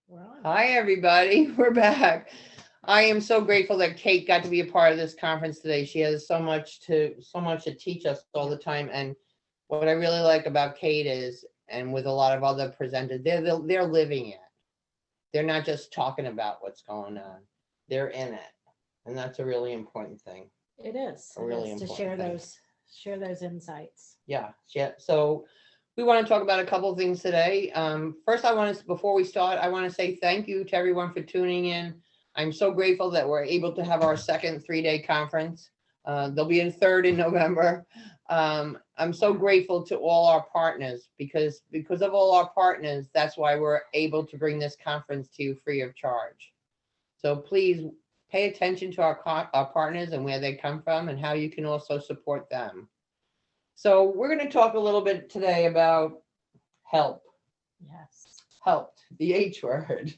We're on. Hi, everybody. We're back. I am so grateful that Kate got to be a part of this conference today. She has so much to teach us all the time. And what I really like about Kate is, and with a lot of other presenters, they're living it. They're not just talking about what's going on. They're in it, and that's a really important thing. It is. A It really is to important thing. share those insights. Yeah, yeah. So we want to talk about a couple of things today. First, before we start, I want to say thank you to everyone for tuning in. I'm so grateful that we're able to have our second 3-day conference. There'll be a third in November. I'm so grateful to all our partners because of all our partners, that's why we're able to bring this conference to you free of charge. So please pay attention to our partners and where they come from and how you can also support them. So we're going to talk a little bit today about help. Yes. Helped, the H word.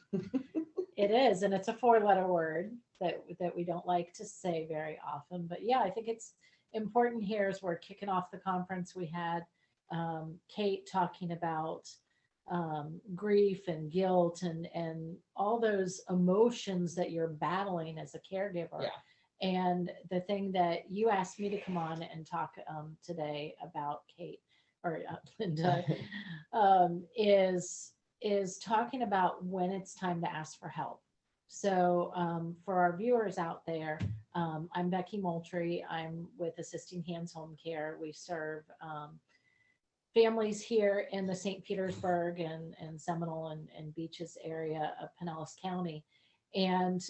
It is, and it's a 4-letter word that we don't like to say very often. But yeah, I think it's important here as we're kicking off the conference. We had Kate talking about grief and guilt and all those emotions that you're battling as a caregiver. Yeah. And the thing that you asked me to come on and talk today about, Kate or Linda, is talking about when it's time to ask for help. So for our viewers out there, I'm Becky Moultrie. I'm with Assisting Hands Home Care. We serve families here in the St. Petersburg and Seminole and Beaches area of Pinellas County. And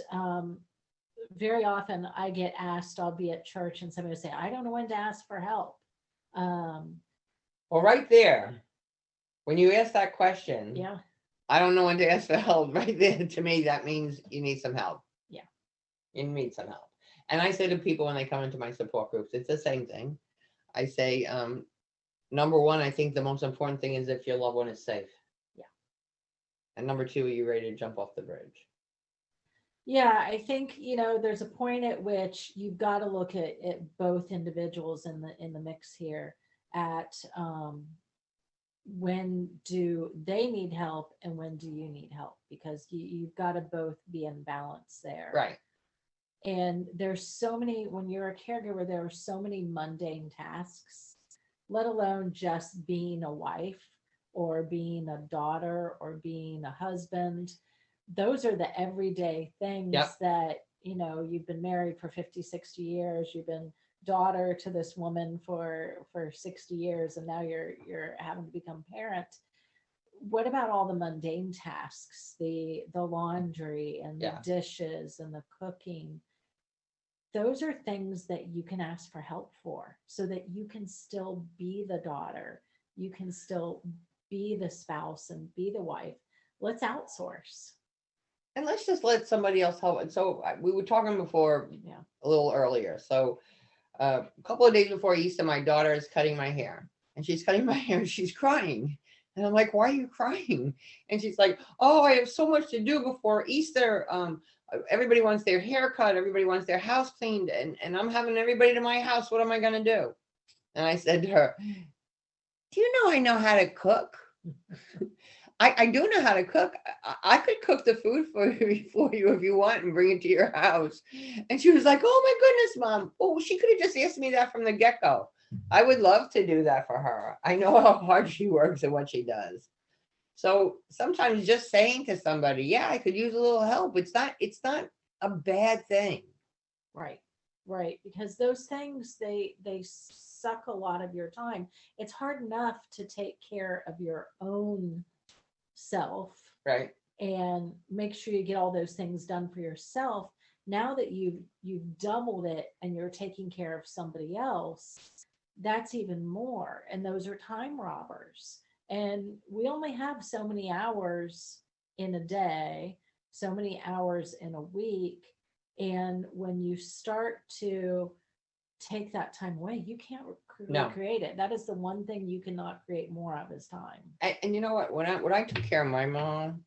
very often I get asked, I'll be at church and somebody will say, I don't know when to ask for help. Well, right there, when you ask that question, Yeah. I don't know when to ask for help. Right there, to me, that means you need some help. Yeah. You need some help. And I say to people when they come into my support groups, it's the same thing. I say, number one, I think the most important thing is if your loved one is safe. Yeah. And number two, are you ready to jump off the bridge? Yeah, I think, there's a point at which you've got to look at both individuals in the mix here at when do they need help and when do you need help, because you've got to both be in balance there. Right. And there's so many, when you're a caregiver, there are so many mundane tasks, let alone just being a wife or being a daughter or being a husband. Those are the everyday things. Yep. That, you've been married for 50, 60 years, you've been daughter to this woman for 60 years, and now you're having to become parent. What about all the mundane tasks, the laundry and the Yeah. dishes and the cooking? Those are things that you can ask for help for, so that you can still be the daughter, you can still be the spouse and be the wife. Let's outsource. And let's just let somebody else help. And so we were talking before Yeah. a little earlier. So a couple of days before Easter, my daughter is cutting my hair, and she's cutting my hair and she's crying. And I'm like, why are you crying? And she's like, oh, I have so much to do before Easter. Everybody wants their hair cut. Everybody wants their house cleaned. And I'm having everybody to my house. What am I going to do? And I said to her, do you know I know how to cook? I do know how to cook. I could cook the food for you if you want and bring it to your house. And she was like, oh my goodness, Mom. Oh, she could have just asked me that from the get-go. I would love to do that for her. I know how hard she works and what she does. So sometimes just saying to somebody, yeah, I could use a little help. It's not a bad thing. Right. Right. Because those things, they suck a lot of your time. It's hard enough to take care of your own self, Right. and make sure you get all those things done for yourself. Now that you've doubled it and you're taking care of somebody else, that's even more. And those are time robbers. And we only have so many hours in a day, so many hours in a week. And when you start to take that time away, you can't No. recreate it. That is the one thing you cannot create more of, is time. And you know what? When I took care of my mom,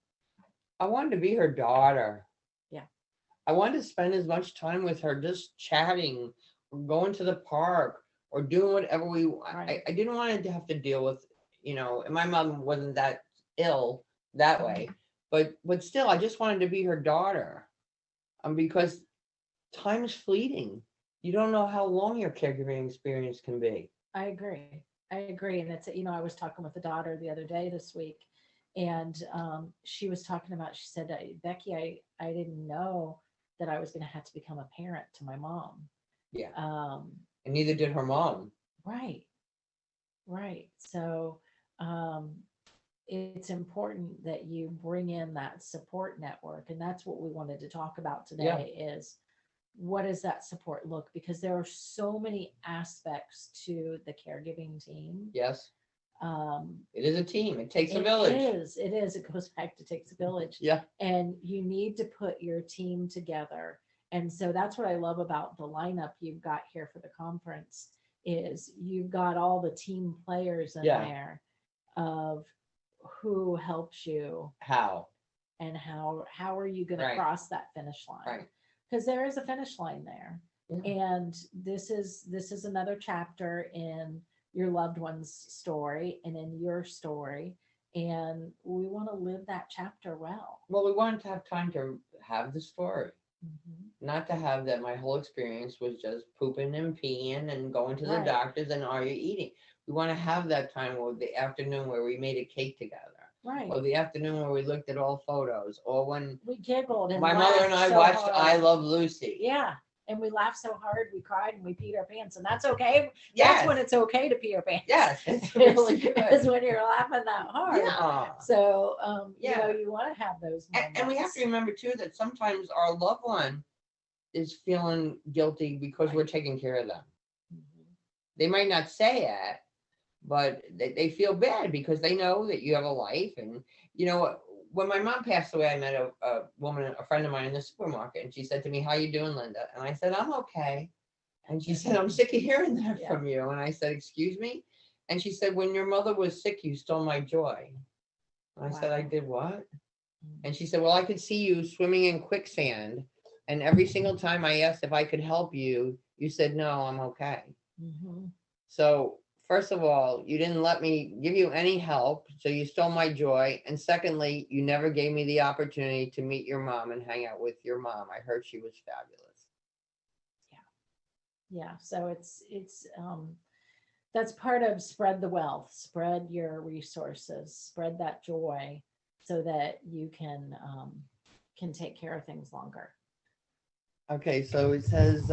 I wanted to be her daughter. Yeah. I wanted to spend as much time with her, just chatting or going to the park or doing whatever we. Right. I didn't want to have to deal with, and my mom wasn't that ill that way, but still, I just wanted to be her daughter. Because time's fleeting. You don't know how long your caregiving experience can be. I agree. I agree. And it's, I was talking with the daughter the other day this week, and she was talking about, she said, Becky, I didn't know that I was going to have to become a parent to my mom. Yeah. Um, And neither did her mom. right. Right. So um, it's important that you bring in that support network. And that's what we wanted to talk about Yeah. today is what does that support look? Because there are so many aspects to the caregiving team. Yes. Um, It is a team. It takes a it village. is. It is. It goes back to takes a village. Yeah. And you need to put your team together. And so that's what I love about the lineup you've got here for the conference is you've got all the team players in Yeah. there of who helps you How? and how are you going to Right. cross that finish line? Right. Because there is a finish line there. Yeah. And this is another chapter in your loved one's story and in your story. And we want to live that chapter well. Well, we wanted to have time to have the story. Mhm. Not to have that my whole experience was just pooping and peeing and going to the Right. doctors and are you eating? We want to have that time where the afternoon where we made a cake together. Right. Or the afternoon where we looked at all photos. Or when We giggled and my mother and I laughed so watched hard. I Love Lucy. Yeah. And we laughed so hard, we cried and we peed our pants. And that's okay. Yes. That's when it's okay to pee our pants. Yes, it's really good. Is when you're laughing that hard. Yeah. So, Yeah. you want to have those moments. And we have to remember too that sometimes our loved one is feeling guilty because we're taking care of them. Mhm. They might not say it, but they feel bad because they know that you have a life. And when my mom passed away, I met a woman, a friend of mine in the supermarket, and she said to me, "How you doing, Linda?" And I said, "I'm okay." And she said, "I'm sick of hearing that Yeah. from you." And I said, "Excuse me?" And she said, "When your mother was sick, you stole my joy." And I said, "I Wow. did what?" Mhm. And she said, "Well, I could see you swimming in quicksand. And every single time I asked if I could help you, you said, 'No, I'm okay.'" Mhm. So, first of all, you didn't let me give you any help. So you stole my joy. And secondly, you never gave me the opportunity to meet your mom and hang out with your mom. I heard she was fabulous. Yeah. So it's that's part of spread the wealth, spread your resources, spread that joy so that you can take care of things longer. Okay, so it says,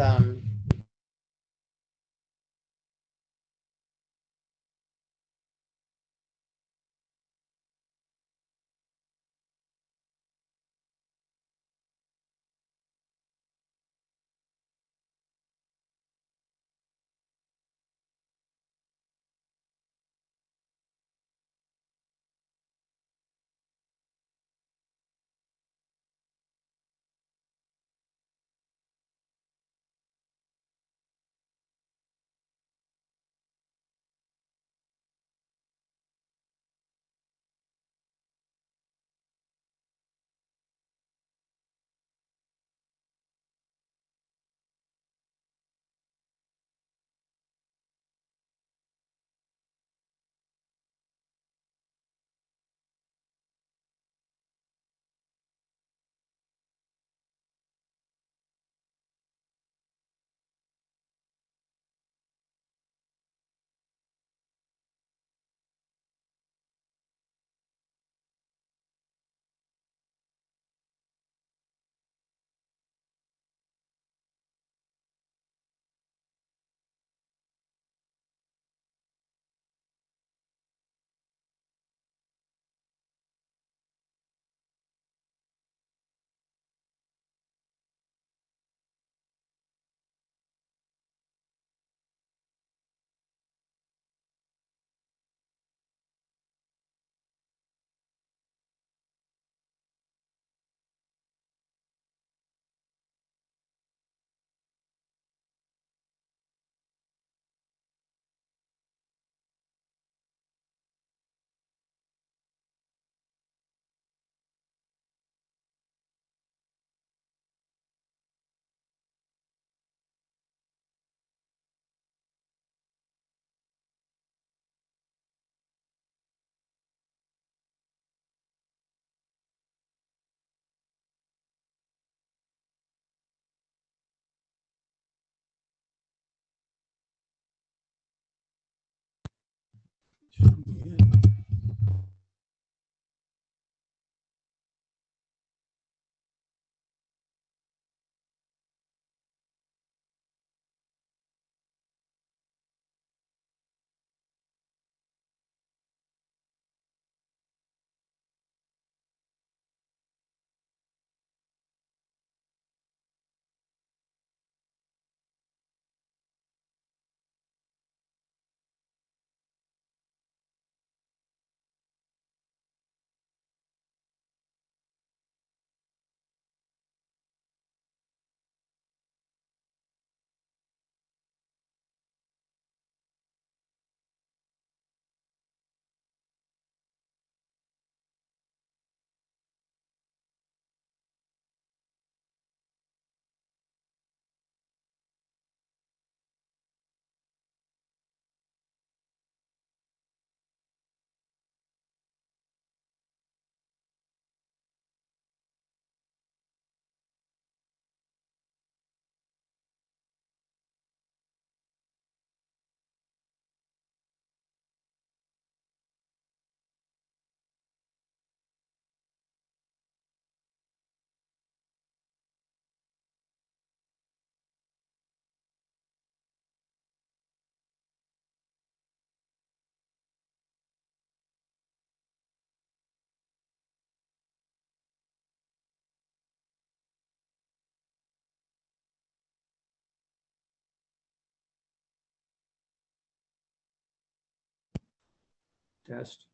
Test.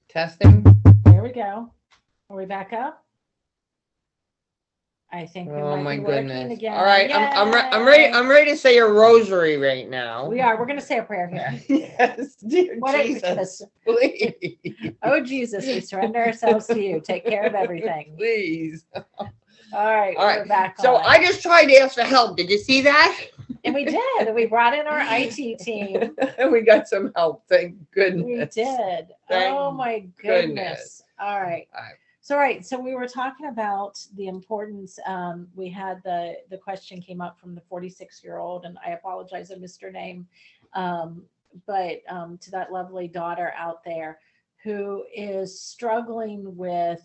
Testing. There we go. Are we back up? I think we Oh might my be working goodness. again. All right, I'm ready. Yay. I'm ready to say a rosary right now. We are. We're going to say a prayer here. Yes, dear What are- Jesus, please, Oh, Jesus, we surrender ourselves to you. Take care of everything. please. All right, All right. we're back So on. I just tried to ask for help. Did you see that? And we did. We brought in our IT team. And we got some help. Thank We goodness. did. Thank Oh my goodness. goodness. All right. All right. So, all right. So we were talking about the importance. We had the question came up from the 46-year-old, and I apologize, I missed her name. But to that lovely daughter out there who is struggling with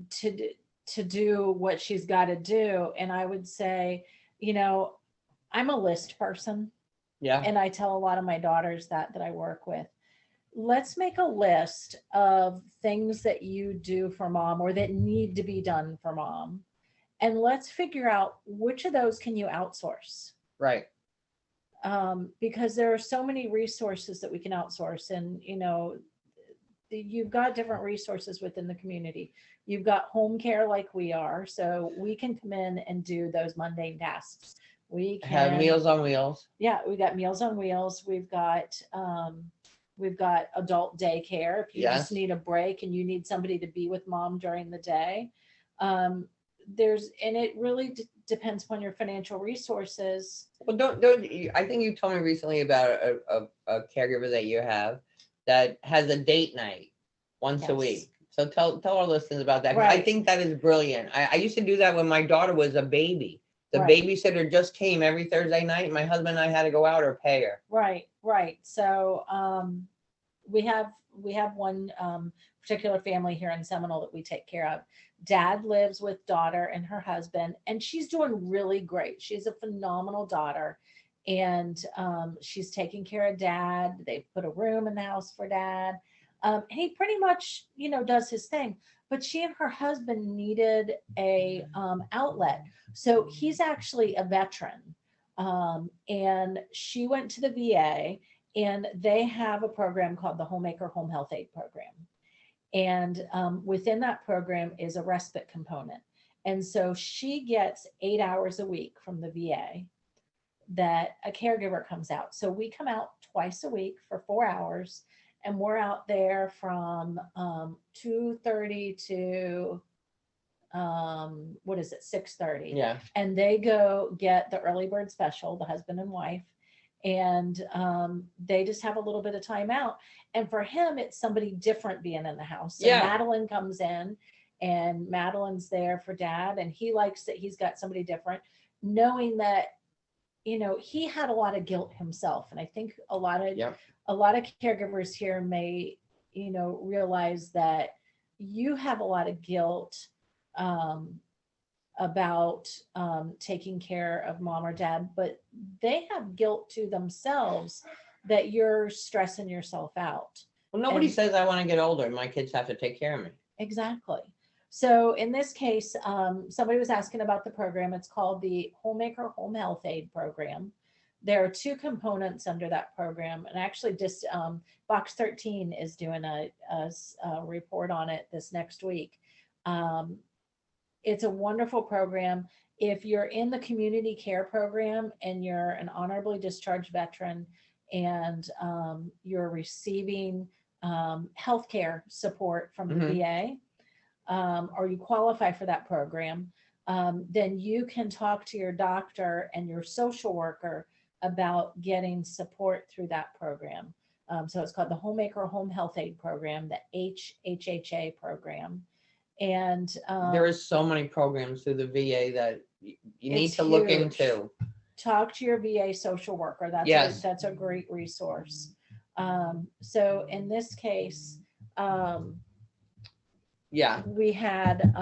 to do what she's got to do. And I would say, you know, I'm a list person, Yeah. and I tell a lot of my daughters that I work with. Let's make a list of things that you do for mom or that need to be done for mom. And let's figure out which of those can you outsource. Right. Because there are so many resources that we can outsource. And, you know, you've got different resources within the community. You've got home care like we are. So we can come in and do those mundane tasks. We can Have Meals on Wheels. Yeah, we got Meals on Wheels. We've got adult daycare. If you Yes. just need a break and you need somebody to be with mom during the day, and it really depends upon your financial resources. Well, I think you told me recently about a caregiver that you have that has a date night once a Yes. week. So tell our listeners about that. 'Cause I Right. think that is brilliant. I used to do that when my daughter was a baby. The Right. babysitter just came every Thursday night. My husband and I had to go out or pay her. Right. So we have one particular family here in Seminole that we take care of. Dad lives with daughter and her husband, and she's doing really great. She's a phenomenal daughter, and she's taking care of dad. They put a room in the house for dad. He pretty much, you know, does his thing. But she and her husband needed a outlet, so he's actually a veteran, and she went to the VA. And they have a program called the Homemaker Home Health Aid Program. And within that program is a respite component. And so she gets 8 hours a week from the VA that a caregiver comes out. So we come out twice a week for 4 hours, and we're out there from 2:30 to 6:30. Yeah. And they go get the early bird special, the husband and wife, and they just have a little bit of time out. And for him, it's somebody different being in the house. So Yeah. Madeline comes in, and Madeline's there for dad, and he likes that he's got somebody different, knowing that, you know, he had a lot of guilt himself. And I think a lot of Yep. a lot of caregivers here may, realize that you have a lot of guilt um, about taking care of mom or dad, but they have guilt to themselves that you're stressing yourself out. Well, nobody And says I want to get older and my kids have to take care of me. exactly. So in this case, somebody was asking about the program. It's called the Homemaker Home Health Aid Program. There are two components under that program, and actually, just Box 13 is doing a report on it this next week. Um, it's a wonderful program. If you're in the community care program and you're an honorably discharged veteran and you're receiving health care support from the Mhm. VA, or you qualify for that program, then you can talk to your doctor and your social worker about getting support through that program. So it's called the Homemaker Home Health Aid Program, the HHHA program. And There is so many programs through the VA that you need it's to look huge. into. Talk to your VA social worker. Yes. That's a great resource. So in this case, Yeah. we had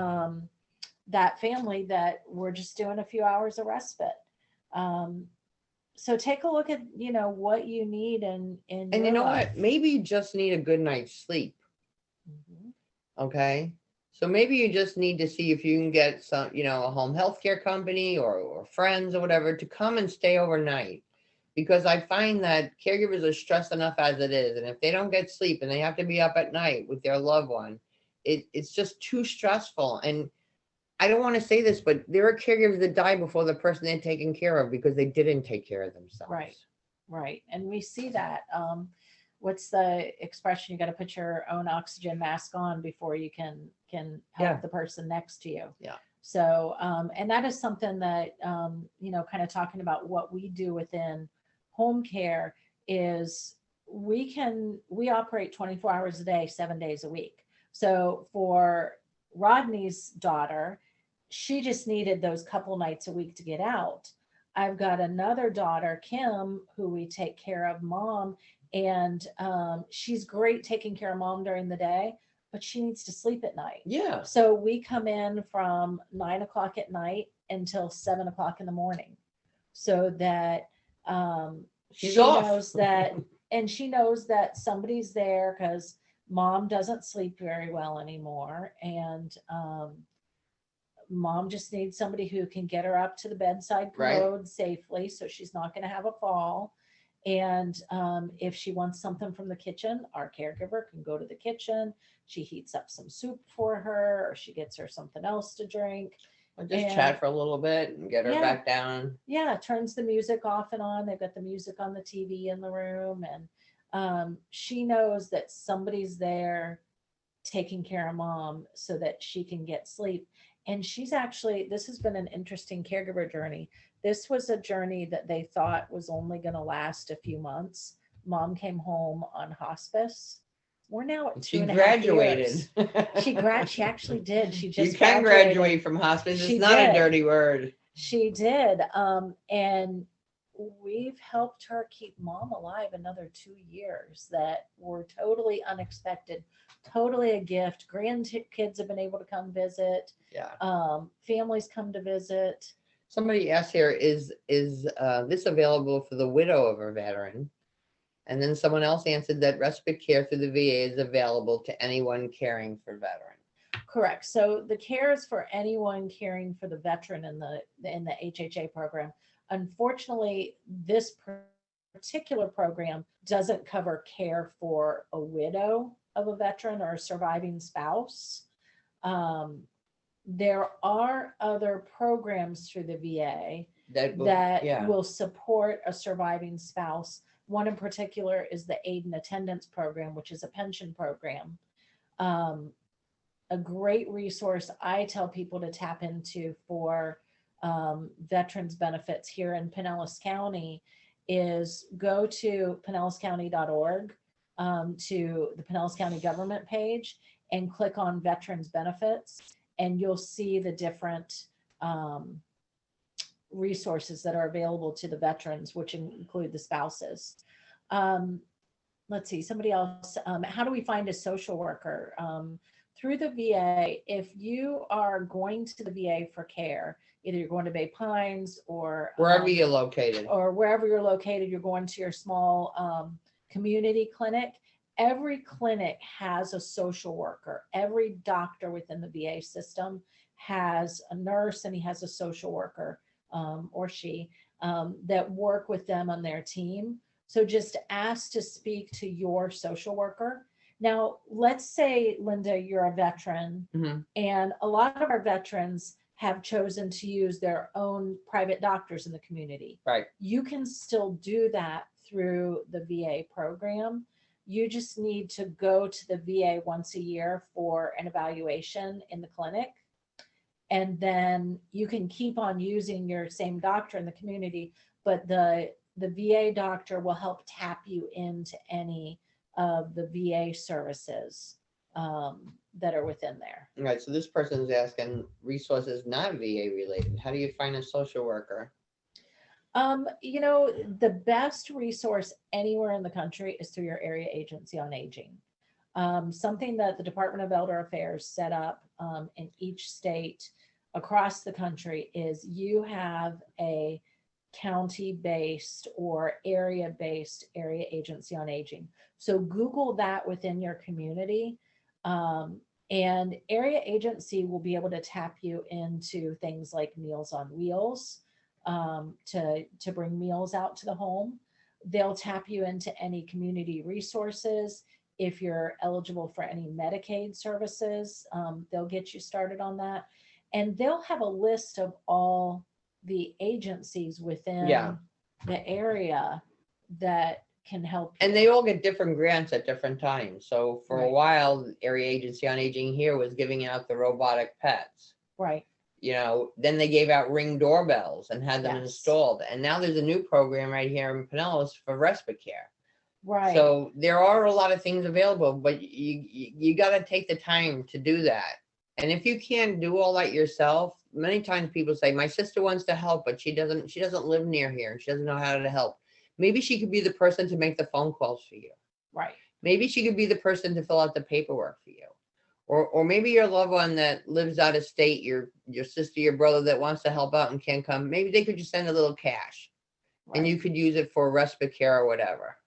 that family that were just doing a few hours of respite. So take a look at what you need in And your you know life. what? Maybe you just need a good night's sleep. Mhm. Okay. So maybe you just need to see if you can get some, a home health care company or friends or whatever to come and stay overnight. Because I find that caregivers are stressed enough as it is. And if they don't get sleep and they have to be up at night with their loved one, it's just too stressful. And I don't want to say this, but there are caregivers that die before the person they're taking care of because they didn't take care of themselves. Right. And we see that. What's the expression? You got to put your own oxygen mask on before you can help Yeah. the person next to you. Yeah. So, and that is something that, kind of talking about what we do within home care is we operate 24 hours a day, 7 days a week. So for Rodney's daughter, she just needed those couple nights a week to get out. I've got another daughter, Kim, who we take care of, mom, and she's great taking care of mom during the day, but she needs to sleep at night. Yeah. So we come in from 9 o'clock at night until 7 o'clock in the morning, so that She's she off. knows that, and she knows that somebody's there because mom doesn't sleep very well anymore, and mom just needs somebody who can get her up to the bedside Right. road safely so she's not going to have a fall. And if she wants something from the kitchen, our caregiver can go to the kitchen. She heats up some soup for her, or she gets her something else to drink. Or just And- chat for a little bit and get her Yeah. back down. Yeah, turns the music off and on. They've got the music on the TV in the room. And she knows that somebody's there taking care of mom so that she can get sleep. And this has been an interesting caregiver journey. This was a journey that they thought was only going to last a few months. Mom came home on hospice. We're now at She 2.5 graduated. years. She actually did. She You just can graduated. graduate from hospice. She It's not did. a dirty word. She did. And we've helped her keep mom alive another 2 years that were totally unexpected, totally a gift. Grandkids have been able to come visit. Yeah. Families come to visit. Somebody asked here, is this available for the widow of a veteran? And then someone else answered that respite care through the VA is available to anyone caring for veteran. Correct. So the care is for anyone caring for the veteran in the HHA program. Unfortunately, this particular program doesn't cover care for a widow of a veteran or a surviving spouse. There are other programs through the VA that Yeah. will support a surviving spouse. One in particular is the Aid and Attendance Program, which is a pension program. A great resource I tell people to tap into for veterans benefits here in Pinellas County is go to pinellascounty.org, to the Pinellas County government page, and click on veterans benefits, and you'll see the different resources that are available to the veterans, which include the spouses. let's see, somebody else, how do we find a social worker? Through the VA, if you are going to the VA for care, either you're going to Bay Pines Wherever you're located. or wherever you're located, you're going to your small community clinic. Every clinic has a social worker. Every doctor within the VA system has a nurse, and he has a social worker, or she, that work with them on their team. So just ask to speak to your social worker. Now, let's say, Linda, you're a veteran, Hmm. and a lot of our veterans have chosen to use their own private doctors in the community. Right. You can still do that through the VA program. You just need to go to the VA once a year for an evaluation in the clinic. And then you can keep on using your same doctor in the community, but the VA doctor will help tap you into any of the VA services that are within there. Right. So this person is asking resources not VA related. How do you find a social worker? The best resource anywhere in the country is through your area agency on aging. Something that the Department of Elder Affairs set up in each state across the country is you have a county-based or area-based area agency on aging. So Google that within your community, and area agency will be able to tap you into things like Meals on Wheels, to bring meals out to the home. They'll tap you into any community resources. If you're eligible for any Medicaid services, they'll get you started on that. And they'll have a list of all the agencies within Yeah. the area that can help you. And they all get different grants at different times. So for a Right. while, the Area Agency on Aging here was giving out the robotic pets. Right. Then they gave out Ring doorbells and had them Yes. installed. And now there's a new program right here in Pinellas for respite care. Right. So there are a lot of things available, but you got to take the time to do that. And if you can't do all that yourself, many times people say, my sister wants to help, but she doesn't live near here and she doesn't know how to help. Maybe she could be the person to make the phone calls for you. Right. Maybe she could be the person to fill out the paperwork for you. Or maybe your loved one that lives out of state, your sister, your brother that wants to help out and can't come, maybe they could just send a little cash and you could use it for respite care or whatever.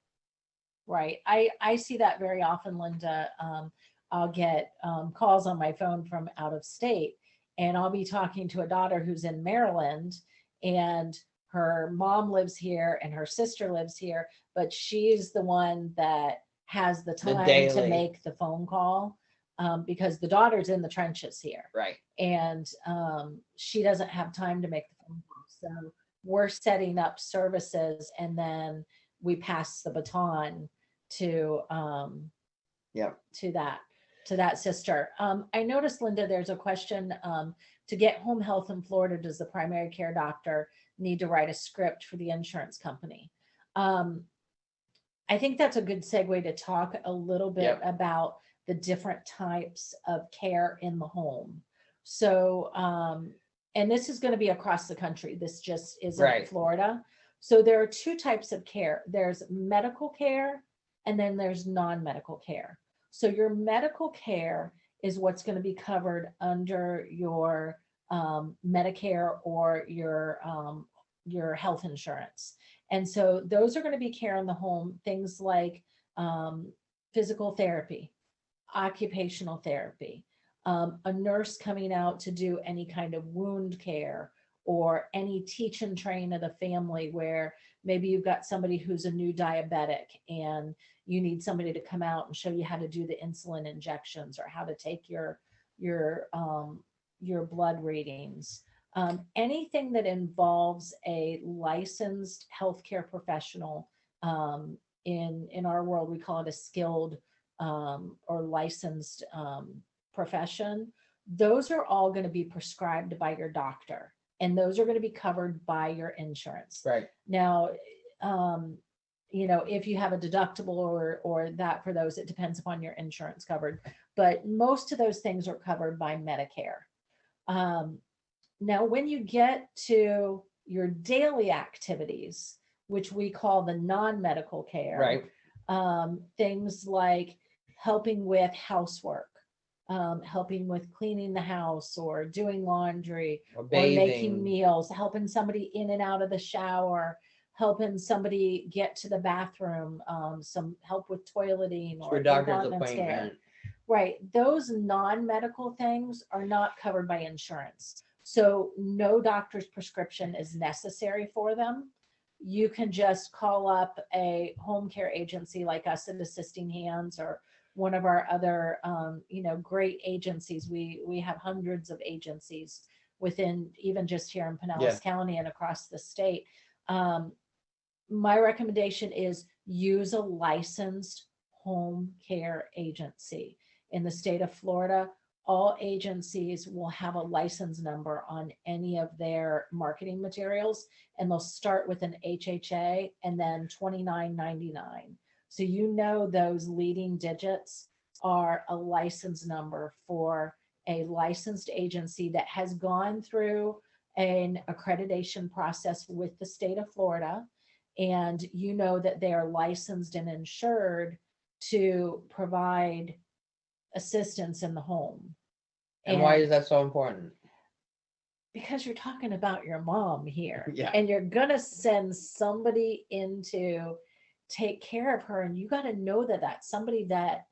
Right. I see that very often, Linda. I'll get calls on my phone from out of state, and I'll be talking to a daughter who's in Maryland, and her mom lives here and her sister lives here, but she's the one that has the time to daily. make the phone call, because the daughter's in the trenches here. Right. And she doesn't have time to make the phone call. So we're setting up services, and then we pass the baton to that sister. I noticed, Linda, there's a question, to get home health in Florida, does the primary care doctor need to write a script for the insurance company? I think that's a good segue to talk a little bit about the different types of care in the home. So, and this is going to be across the country. This just isn't Florida. So there are two types of care. There's medical care, and then there's non-medical care. So your medical care is what's going to be covered under your Medicare or your health insurance. And so those are going to be care in the home, things like physical therapy, occupational therapy, a nurse coming out to do any kind of wound care, or any teach and train of the family, where maybe you've got somebody who's a new diabetic and you need somebody to come out and show you how to do the insulin injections, or how to take your blood readings. Anything that involves a licensed healthcare professional, in our world, we call it a skilled or licensed profession. Those are all going to be prescribed by your doctor, and those are going to be covered by your insurance. Right. Now, if you have a deductible or that, for those, it depends upon your insurance covered, but most of those things are covered by Medicare. Now, when you get to your daily activities, which we call the non-medical care, Right. Things like helping with housework, helping with cleaning the house or doing laundry Or or making bathing, meals, helping somebody in and out of the shower, helping somebody get to the bathroom, some help with toileting for or a doctor's incontinence care. appointment. Right. Those non-medical things are not covered by insurance. So no doctor's prescription is necessary for them. You can just call up a home care agency like us at Assisting Hands or one of our other, great agencies. We have hundreds of agencies within even just here in Yeah. Pinellas County and across the state. Um, my recommendation is use a licensed home care agency. In the state of Florida, all agencies will have a license number on any of their marketing materials, and they'll start with an HHA and then 2999. So you know those leading digits are a license number for a licensed agency that has gone through an accreditation process with the state of Florida, and you know that they are licensed and insured to provide assistance in the home. And why is that so important? Because you're talking about your mom here, Yeah. and you're gonna send somebody in to take care of her, and you got to know that that's somebody that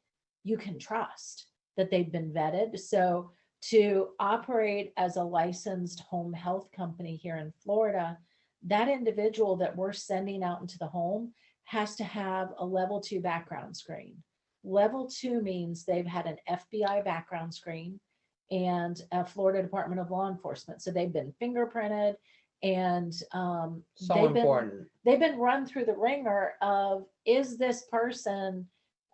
you can trust, that they've been vetted. So to operate as a licensed home health company here in Florida, that individual that we're sending out into the home has to have a level 2 background screen. Level 2 means they've had an FBI background screen and a Florida Department of Law Enforcement. So they've been fingerprinted, and So they've important. been run through the ringer of, is this person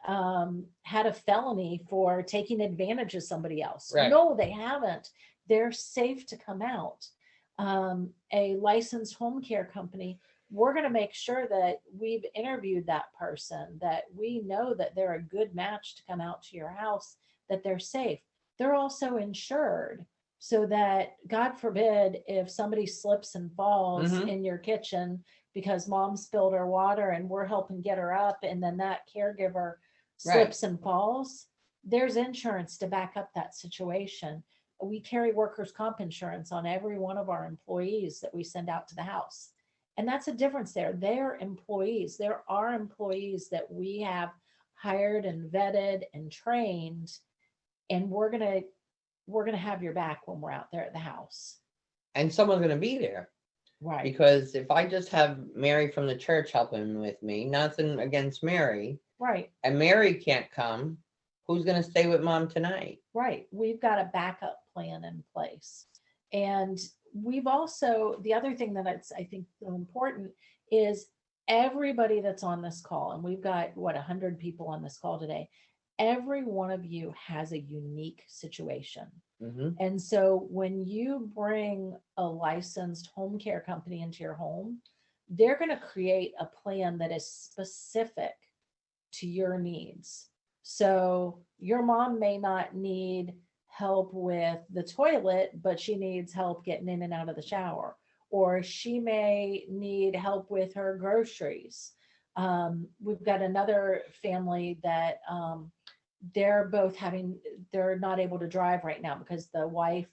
had a felony for taking advantage of somebody else? Right. No, they haven't. They're safe to come out. A licensed home care company, we're going to make sure that we've interviewed that person, that we know that they're a good match to come out to your house, that they're safe. They're also insured so that, God forbid, if somebody slips and falls Mhm. in your kitchen because mom spilled her water and we're helping get her up, and then that caregiver slips and falls, there's insurance to back up that situation. We carry workers' comp insurance on every one of our employees that we send out to the house. And that's a difference there. They're employees. There are employees that we have hired and vetted and trained, and we're gonna have your back when we're out there at the house. And someone's going to be there. Right. Because if I just have Mary from the church helping with me, nothing against Mary, Right. and Mary can't come, who's going to stay with mom tonight? Right. We've got a backup plan in place. And we've also, the other thing that I think so important is everybody that's on this call, and we've got 100 people on this call today. Every one of you has a unique situation. Mm-hmm. And so when you bring a licensed home care company into your home, they're going to create a plan that is specific to your needs. So your mom may not need help with the toilet, but she needs help getting in and out of the shower. Or she may need help with her groceries. We've got another family that they're not able to drive right now because the wife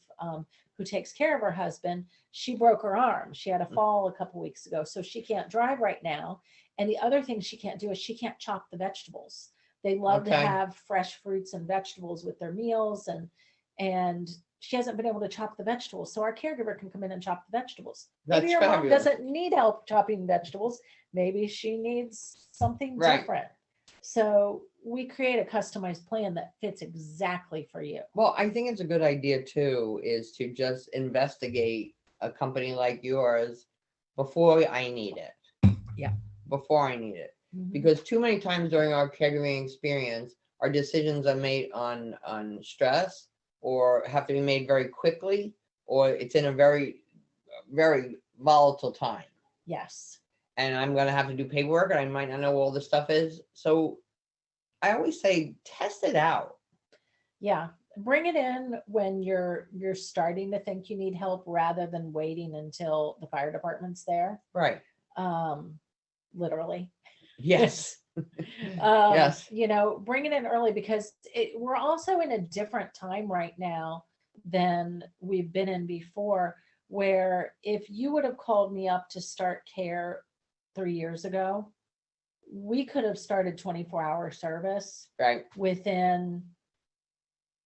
who takes care of her husband, she broke her arm. She had a fall a couple weeks ago, so she can't drive right now. And the other thing she can't do is she can't chop the vegetables. They love to Okay. have fresh fruits and vegetables with their meals, and she hasn't been able to chop the vegetables. So our caregiver can come in and chop the vegetables. Maybe That's your mom fabulous. doesn't need help chopping vegetables. Maybe she needs something Right. different. So we create a customized plan that fits exactly for you. Well, I think it's a good idea too, is to just investigate a company like yours before I need it. Yeah. Before I need it. Mhm. Because too many times during our caregiving experience, our decisions are made on stress, or have to be made very quickly, or it's in a very, very volatile time. Yes. And I'm going to have to do paperwork and I might not know what all this stuff is. So I always say, test it out. Yeah. Bring it in when you're starting to think you need help, rather than waiting until the fire department's there. Right. Literally. Yes. Yes. You know, bring it in early because we're also in a different time right now than we've been in before. Where if you would have called me up to start care 3 years ago, we could have started 24-hour service Right. within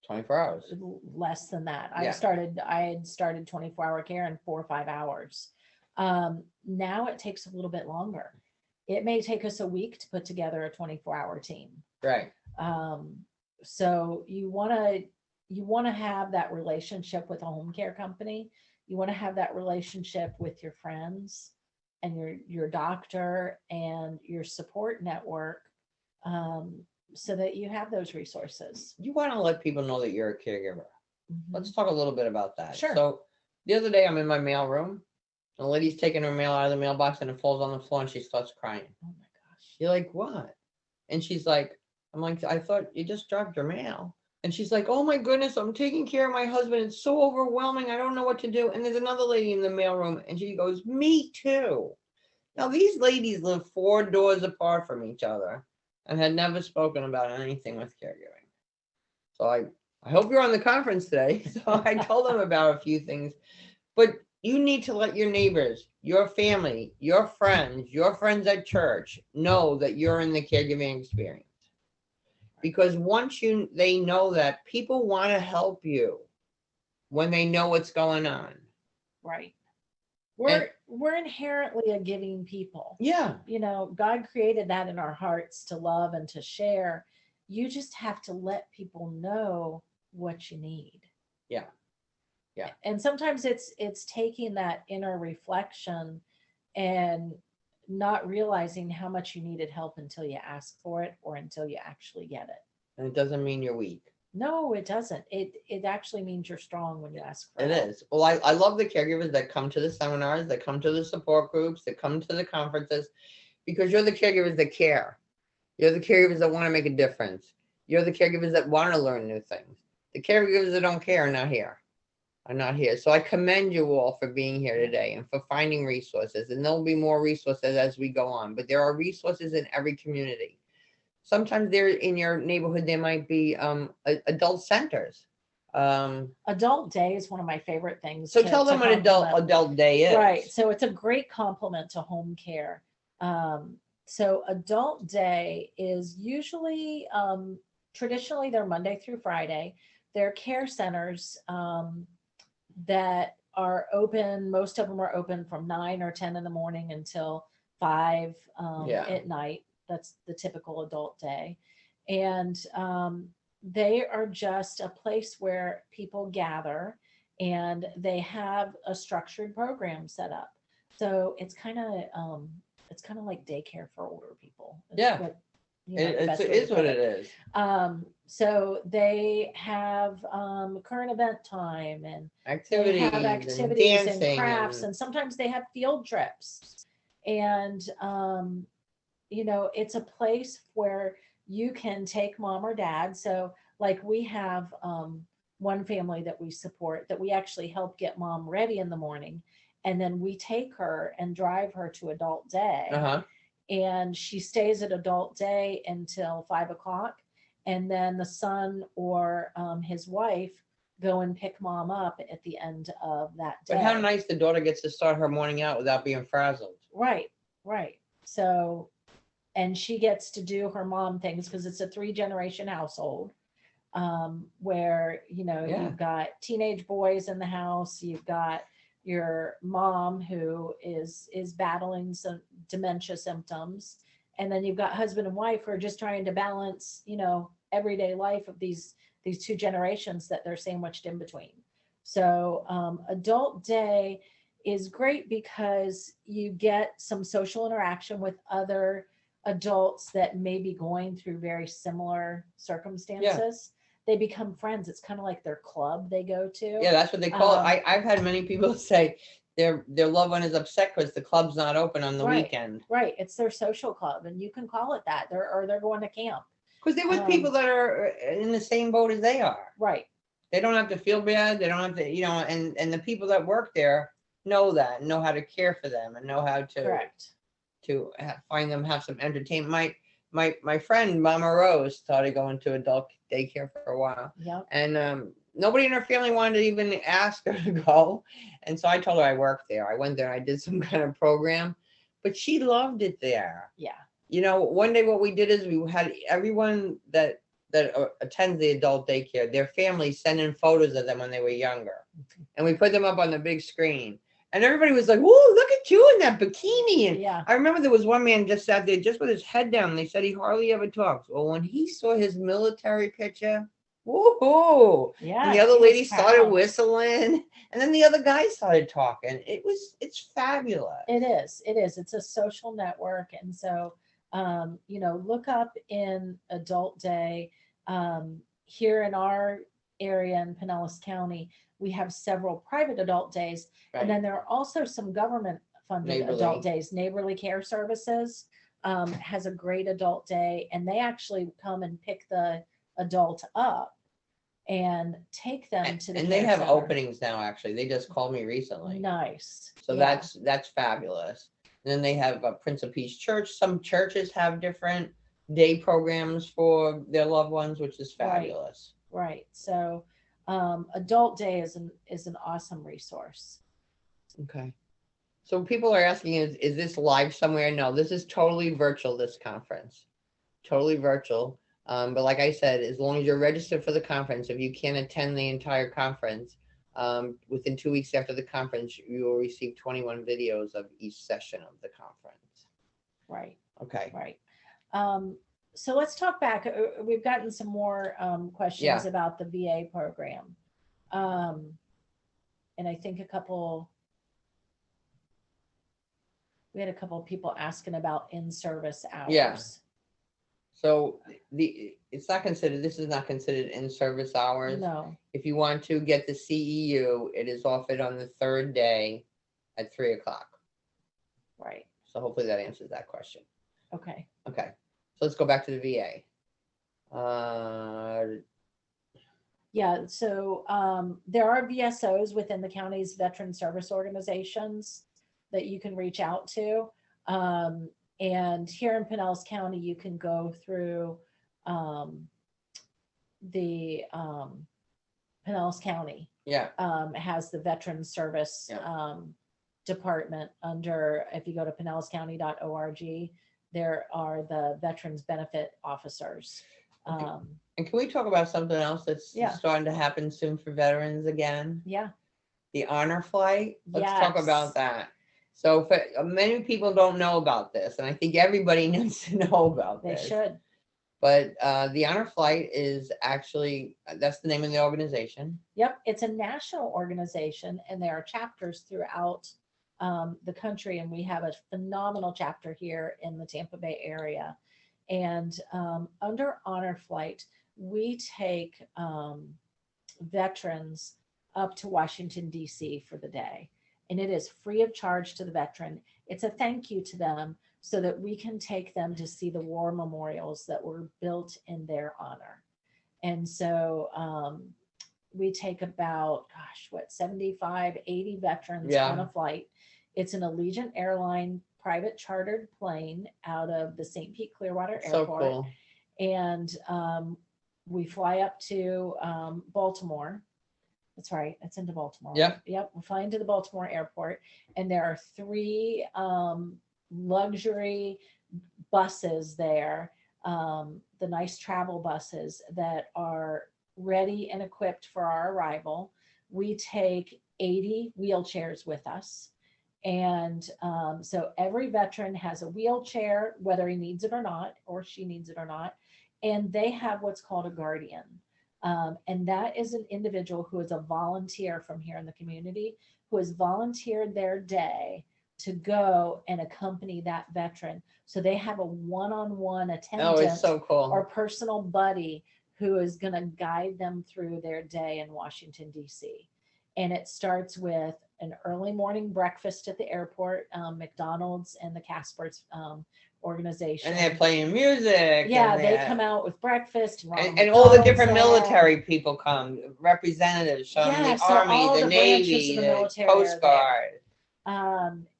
24 hours. less than that. Yeah. I had started 24-hour care in 4 or 5 hours. Now it takes a little bit longer. It may take us a week to put together a 24-hour team. Right. So you want to have that relationship with a home care company. You want to have that relationship with your friends and your doctor and your support network, um, so that you have those resources. You want to let people know that you're a caregiver. Mhm. Let's talk a little bit about that. Sure. So the other day I'm in my mail room. The lady's taking her mail out of the mailbox and it falls on the floor and she starts crying. Oh my gosh. You're like, what? And she's like, I'm like, I thought you just dropped your mail. And she's like, oh my goodness, I'm taking care of my husband. It's so overwhelming. I don't know what to do. And there's another lady in the mailroom and she goes, me too. Now these ladies live 4 doors apart from each other and had never spoken about anything with caregiving. So I hope you're on the conference today. So I told them about a few things, but you need to let your neighbors, your family, your friends at church know that you're in the caregiving experience. Because once they know that, people want to help you when they know what's going on. Right. We're inherently a giving people. Yeah. You know, God created that in our hearts to love and to share. You just have to let people know what you need. Yeah. Yeah. And sometimes it's taking that inner reflection and not realizing how much you needed help until you ask for it or until you actually get it. And it doesn't mean you're weak. No, it doesn't. It actually means you're strong when you ask for It help. is. Well, I love the caregivers that come to the seminars, that come to the support groups, that come to the conferences, because you're the caregivers that care. You're the caregivers that want to make a difference. You're the caregivers that want to learn new things. The caregivers that don't care are not here. So I commend you all for being here today and for finding resources. And there'll be more resources as we go on. But there are resources in every community. Sometimes there in your neighborhood, there might be adult centers. Adult Day is one of my favorite things. So tell them what adult day is. Right. So it's a great complement to home care. So Adult Day is usually, traditionally, they're Monday through Friday. They're care centers that are open. Most of them are open from 9 or 10 in the morning until 5 at night. That's the typical adult day. And they are just a place where people gather and they have a structured program set up. So it's kind of like daycare for older people. It is what it is. So they have current event time and Activities, they have and activities and dancing crafts, and sometimes they have field trips. And it's a place where you can take mom or dad. So like we have one family that we support that we actually help get mom ready in the morning, and then we take her and drive her to Adult Day. And she stays at Adult Day until 5 o'clock. And then the son or his wife go and pick mom up at the end of that day. But how nice the daughter gets to start her morning out without being frazzled. Right. So, and she gets to do her mom things because it's a 3-generation household, where, you've got teenage boys in the house. You've got your mom who is battling some dementia symptoms, and then you've got husband and wife who are just trying to balance everyday life of these 2 generations that they're sandwiched in between. So Adult Day is great because you get some social interaction with other adults that may be going through very similar circumstances. They become friends. It's kind of like their club they go to. Yeah, that's what they call it. I've had many people say their loved one is upset because the club's not open on the weekend. Right. It's their social club, and you can call it that. They're going to camp. Because they're with people that are in the same boat as they are. Right. They don't have to feel bad. They don't have to, and the people that work there know that, know how to care for them, and know how to Correct. find them, have some entertainment. my friend Mama Rose started going to adult daycare for a while, Yep. and nobody in her family wanted to even ask her to go. And so I told her I worked there. I went there and I did some kind of program, but she loved it there. Yeah. You know, one day what we did is we had everyone that attends the adult daycare, their families send in photos of them when they were younger, and we put them up on the big screen. And everybody was like, "Whoa, look at you in that bikini!" And Yeah. I remember there was one man just sat there, just with his head down. And they said he hardly ever talks. Well, when he saw his military picture, woohoo! Yeah. And the other he was lady started proud. whistling, and then the other guy started talking. It's fabulous. It is. It is. It's a social network, and so you know, look up in Adult Day. Here in our area in Pinellas County, we have several private adult days, and then there are also some government funded adult days. Neighborly Care Services has a great adult day, and they actually come and pick the adult up and take them to the And they care have center. openings now. Actually, they just called me recently. Nice. So Yeah. that's fabulous. And then they have Prince of Peace Church. Some churches have different day programs for their loved ones, which is fabulous. Right. So adult day is an awesome resource. Okay. So people are asking, is this live somewhere? No, this is totally virtual, this conference. Totally virtual. But like I said, as long as you're registered for the conference, if you can't attend the entire conference, within 2 weeks after the conference, you will receive 21 videos of each session of the conference. Right. Okay. Right. So let's talk back. We've gotten some more questions about the VA program. And I think we had a couple of people asking about in-service hours. Yeah. So it's not considered, this is not considered in-service hours. No. If you want to get the CEU, it is offered on the third day at 3:00. Right. So hopefully that answers that question. Okay. Okay. So let's go back to the VA. Yeah. So there are VSOs within the county's veteran service organizations that you can reach out to. And here in Pinellas County, you can go through the Pinellas County. Yeah. Has the veteran service department under, if you go to pinellascounty.org, there are the veterans benefit officers. Okay. And can we talk about something else that's starting to happen soon for veterans again? Yeah. The honor flight. Let's talk about that. So for, many people don't know about this, and I think everybody needs to know about this. They should. But the honor flight is actually, that's the name of the organization. Yep. It's a national organization, and there are chapters throughout the country, and we have a phenomenal chapter here in the Tampa Bay area. And under honor flight, we take veterans up to Washington, D.C. for the day. And it is free of charge to the veteran. It's a thank you to them so that we can take them to see the war memorials that were built in their honor. And so we take about, 75, 80 veterans on a flight. It's an Allegiant Airline private chartered plane out of the St. Pete Clearwater Airport. So cool. And we fly up to Baltimore. That's right. It's into Baltimore. Yep. Yep. We're flying to the Baltimore airport, and there are 3 luxury buses there, the nice travel buses that are ready and equipped for our arrival. We take 80 wheelchairs with us. And so every veteran has a wheelchair, whether he needs it or not, or she needs it or not. And they have what's called a guardian. And that is an individual who is a volunteer from here in the community, who has volunteered their day to go and accompany that veteran. So they have a one-on-one attendant it's so cool. or personal buddy who is going to guide them through their day in Washington, D.C. And it starts with an early morning breakfast at the airport, McDonald's and the Casper's organization. And they're playing music. Yeah, they come out with breakfast. And all the different military people come, representatives from the Army, the Navy, the Coast Guard.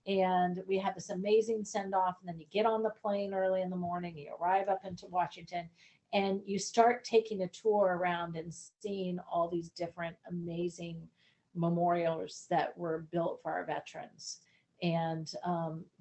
and we had this amazing send off. And then you get on the plane early in the morning, you arrive up into Washington, and you start taking a tour around and seeing all these different amazing memorials that were built for our veterans. And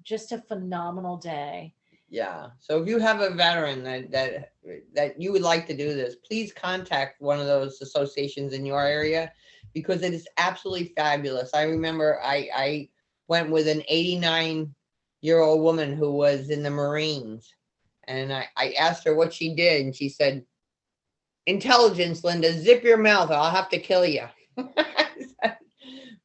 just a phenomenal day. Yeah. So if you have a veteran that you would like to do this, please contact one of those associations in your area, because it is absolutely fabulous. I remember I went with an 89-year-old woman who was in the Marines, and I asked her what she did, and she said, "Intelligence, Linda, zip your mouth or I'll have to kill you."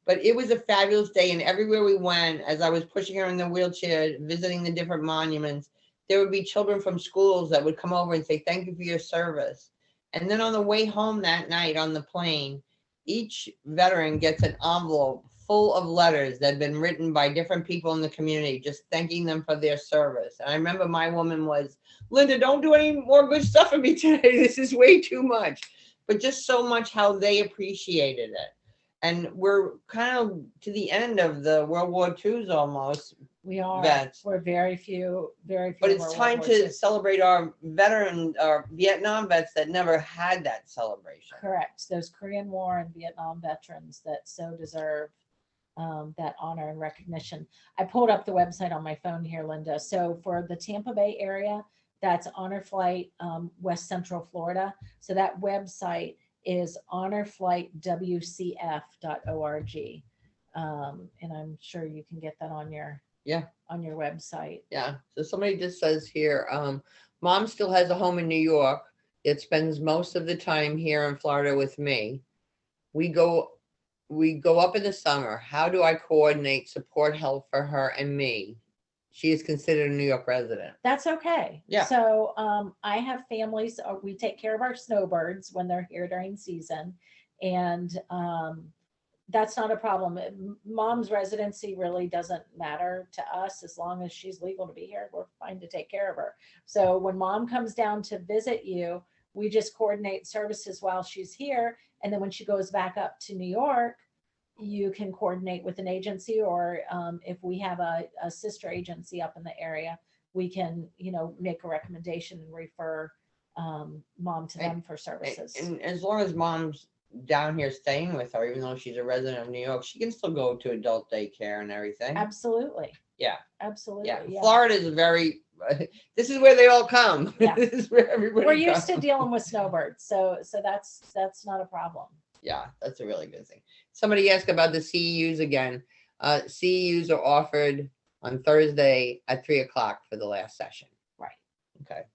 But it was a fabulous day, and everywhere we went, as I was pushing her in the wheelchair, visiting the different monuments, there would be children from schools that would come over and say, "Thank you for your service." And then on the way home that night on the plane, each veteran gets an envelope full of letters that had been written by different people in the community, just thanking them for their service. And I remember my woman was, "Linda, don't do any more good stuff for me today. This is way too much." But just so much how they appreciated it. And we're kind of to the end of the World War II's almost. We are. Vets. We're very few. But it's time to celebrate our Vietnam vets that never had that celebration. Correct. Those Korean War and Vietnam veterans that so deserve that honor and recognition. I pulled up the website on my phone here, Linda. So for the Tampa Bay area, that's Honor Flight West Central Florida. So that website is honorflightwcf.org. And I'm sure you can get that on your website. Yeah. So somebody just says here, Mom still has a home in New York. It spends most of the time here in Florida with me. We go up in the summer. How do I coordinate support help for her and me? She is considered a New York resident. That's okay. Yeah. So I have families. We take care of our snowbirds when they're here during season, and that's not a problem. Mom's residency really doesn't matter to us as long as she's legal to be here. We're fine to take care of her. So when Mom comes down to visit you, we just coordinate services while she's here, and then when she goes back up to New York, you can coordinate with an agency, or if we have a sister agency up in the area, we can, make a recommendation and refer Mom to them for services. And as long as Mom's down here staying with her, even though she's a resident of New York, she can still go to adult daycare and everything. Absolutely. Yeah. Absolutely. Yeah. Florida is this is where they all come. Yeah. This is where everybody We're used to dealing with snowbirds, so that's not a problem. Yeah, that's a really good thing. Somebody asked about the CEUs again. CEUs are offered on Thursday at 3:00 for the last session. Right. Okay.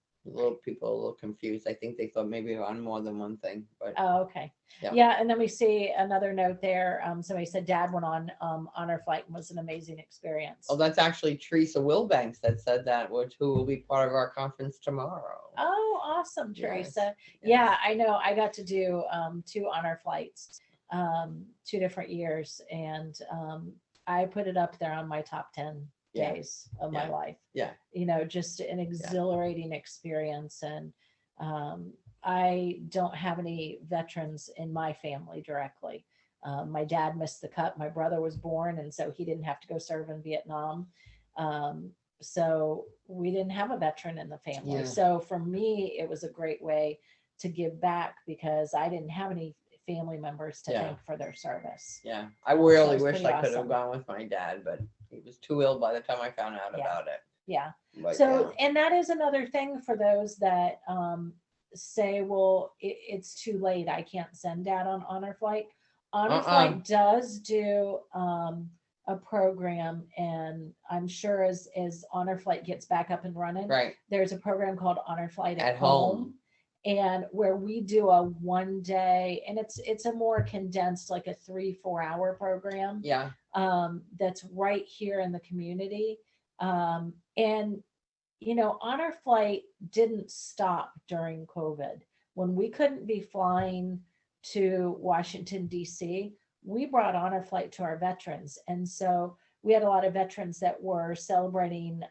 People are a little confused. I think they thought maybe on more than one thing, but Oh, okay. Yeah. And then we see another note there. Somebody said Dad went on Honor Flight and was an amazing experience. Oh, that's actually Teresa Wilbanks that said that, who will be part of our conference tomorrow. Oh, awesome, Teresa. Yes. Yeah, I know. I got to do 2 Honor Flights, 2 different years, and I put it up there on my top 10 days of my life. Yeah. Just an exhilarating experience. And I don't have any veterans in my family directly. My dad missed the cut. My brother was born, and so he didn't have to go serve in Vietnam. So we didn't have a veteran in the family. Yeah. So for me, it was a great way to give back because I didn't have any family members to thank for their service. Yeah. I really So wish I could awesome. have gone with my dad, but he was too ill by the time I found out about it. Yeah. But, So, and that is another thing for those that say, well, it's too late. I can't send Dad on Honor Flight. Honor Flight does do a program, and I'm sure as Honor Flight gets back up and running, right. There's a program called Honor Flight at home. And where we do a 1 day, and it's a more condensed, like a 3-4 hour program. Yeah. That's right here in the community. And Honor Flight didn't stop during COVID. When we couldn't be flying to Washington, D.C., we brought Honor Flight to our veterans. And so we had a lot of veterans that were celebrating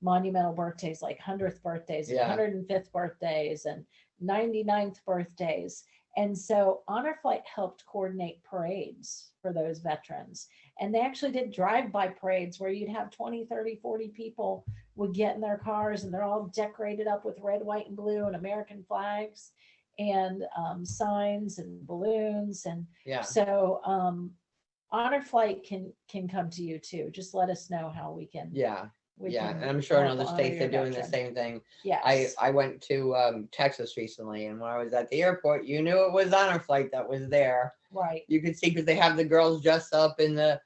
monumental birthdays, like 100th birthdays, and 105th birthdays, and 99th birthdays. And so Honor Flight helped coordinate parades for those veterans. And they actually did drive-by parades where you'd have 20, 30, 40 people would get in their cars and they're all decorated up with red, white, and blue and American flags and signs and balloons. And Yeah. so Honor Flight can come to you too. Just let us know how we can. Yeah. We Yeah. can And I'm sure in help other honor states your they're doing the veteran. same thing. Yes. I went to Texas recently, and when I was at the airport, you knew it was Honor Flight that was there. Right. You could see because they have the girls dressed up in the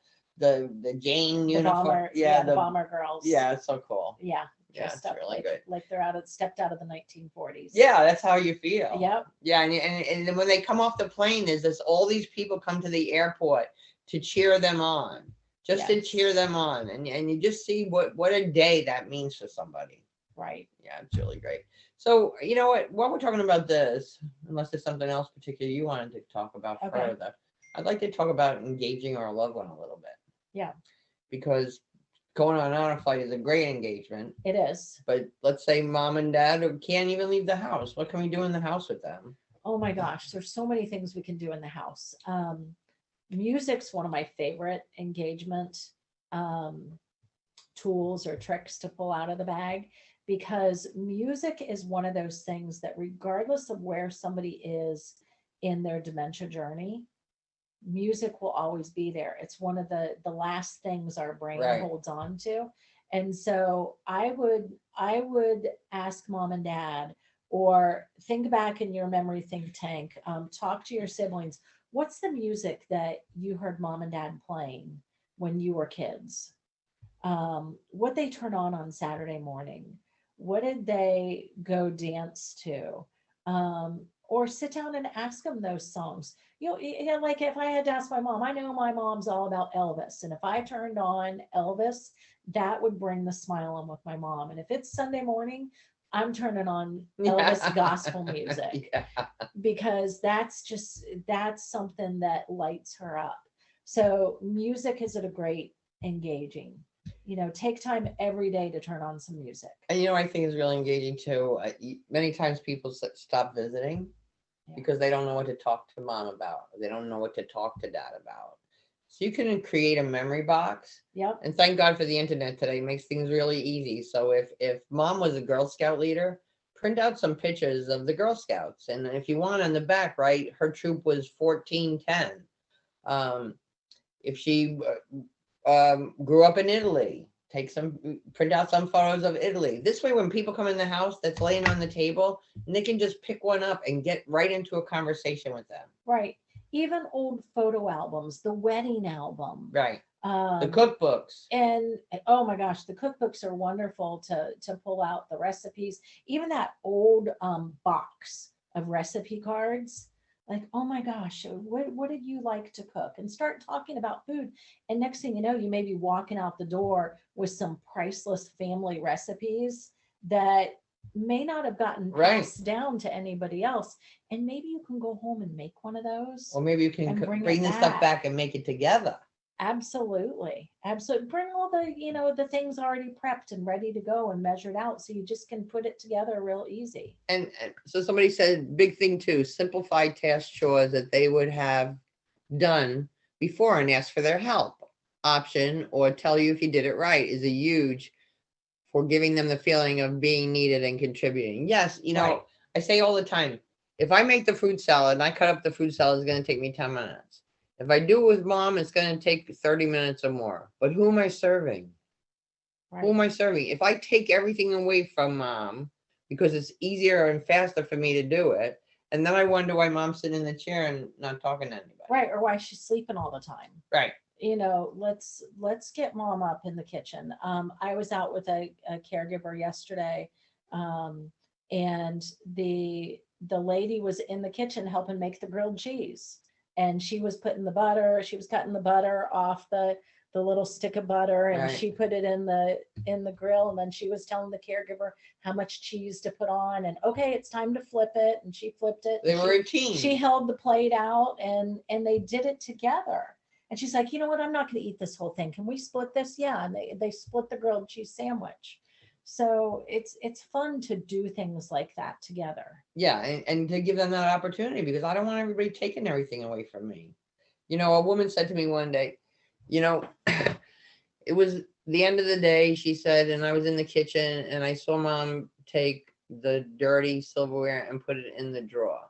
Jane The uniform. bomber, yeah, the bomber girls. Yeah, it's so cool. Yeah. Yeah, Dressed it's up really like, good. like they're stepped out of the 1940s. Yeah, that's how you feel. Yep. Yeah, and then when they come off the plane, there's this all these people come to the airport to cheer them on, just to Yes. cheer them on, and you just see what a day that means for somebody. Right. Yeah, it's really great. So you know what? While we're talking about this, unless there's something else particular you wanted to talk about further, I'd like to talk about engaging our loved one a little bit. Yeah. Because going on Honor Flight is a great engagement. It is. But let's say mom and dad can't even leave the house. What can we do in the house with them? Oh my gosh, there's so many things we can do in the house. Music's one of my favorite engagement tools or tricks to pull out of the bag, because music is one of those things that regardless of where somebody is in their dementia journey, music will always be there. It's one of the last things our brain holds on to. And so I would ask mom and dad, or think back in your memory think tank, talk to your siblings. What's the music that you heard mom and dad playing when you were kids? What they turn on Saturday morning? What did they go dance to? Or sit down and ask them those songs. Like if I had to ask my mom, I know my mom's all about Elvis. And if I turned on Elvis, that would bring the smile on with my mom. And if it's Sunday morning, I'm turning on Elvis gospel music, because that's something that lights her up. So music is a great engaging. Take time every day to turn on some music. And I think it's really engaging too. Many times people stop visiting because they don't know what to talk to mom about. They don't know what to talk to dad about. So you can create a memory box. Yep. And thank God for the internet today. It makes things really easy. So if mom was a Girl Scout leader, print out some pictures of the Girl Scouts. And if you want on the back, right, her troop was 1410. If she grew up in Italy, print out some photos of Italy. This way, when people come in the house that's laying on the table, and they can just pick one up and get right into a conversation with them. Right. Even old photo albums, the wedding album. Right. The cookbooks. And oh my gosh, the cookbooks are wonderful to pull out the recipes. Even that old box of recipe cards. Like, oh my gosh, what did you like to cook? And start talking about food. And next thing you know, you may be walking out the door with some priceless family recipes that may not have gotten passed down to anybody else. And maybe you can go home and make one of those. Or maybe you can bring the stuff back and make it together. Absolutely. Bring all the things already prepped and ready to go and measured out, so you just can put it together real easy. And so somebody said, big thing too, simplify task chores that they would have done before and ask for their help option, or tell you if you did it right, is a huge for giving them the feeling of being needed and contributing. Yes, I say all the time, if I make the fruit salad and I cut up the fruit salad, it's going to take me 10 minutes. If I do it with mom, it's going to take 30 minutes or more. But who am I serving? Right. Who am I serving? If I take everything away from mom because it's easier and faster for me to do it, and then I wonder why mom's sitting in the chair and not talking to anybody. Right, or why she's sleeping all the time. Right. Let's get mom up in the kitchen. I was out with a caregiver yesterday, and the lady was in the kitchen helping make the grilled cheese. And she was cutting the butter off the little stick of butter, and she put it in the grill, and then she was telling the caregiver how much cheese to put on, and okay, it's time to flip it, and she flipped it. They were a team. She held the plate out, and they did it together. And she's like, you know what, I'm not going to eat this whole thing. Can we split this? Yeah. And they split the grilled cheese sandwich. So it's fun to do things like that together. Yeah, and to give them that opportunity, because I don't want everybody taking everything away from me. You know, a woman said to me one day, you know, it was the end of the day, she said, and I was in the kitchen and I saw mom take the dirty silverware and put it in the drawer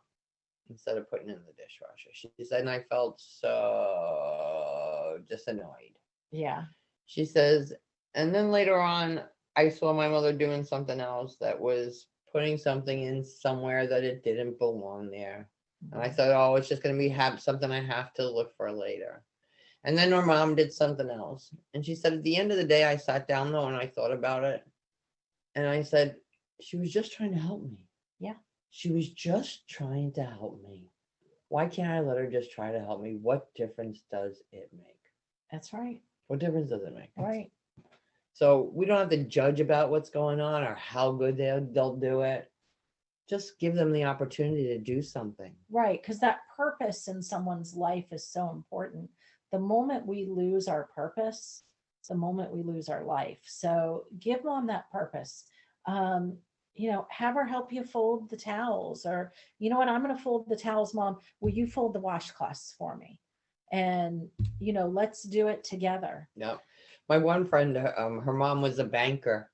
instead of putting it in the dishwasher. She said, and I felt so just annoyed. Yeah. She says, and then later on, I saw my mother doing something else that was putting something in somewhere that it didn't belong there. And I thought, oh, it's just going to be something I have to look for later. And then her mom did something else. And she said, at the end of the day, I sat down though and I thought about it. And I said, she was just trying to help me. Yeah. She was just trying to help me. Why can't I let her just try to help me? What difference does it make? That's right. What difference does it make? Right. So we don't have to judge about what's going on or how good they'll do it. Just give them the opportunity to do something. Right. Because that purpose in someone's life is so important. The moment we lose our purpose, the moment we lose our life. So give mom that purpose. Have her help you fold the towels, or you know what, I'm going to fold the towels, mom. Will you fold the washcloths for me? And let's do it together. Yeah. My one friend, her mom was a banker.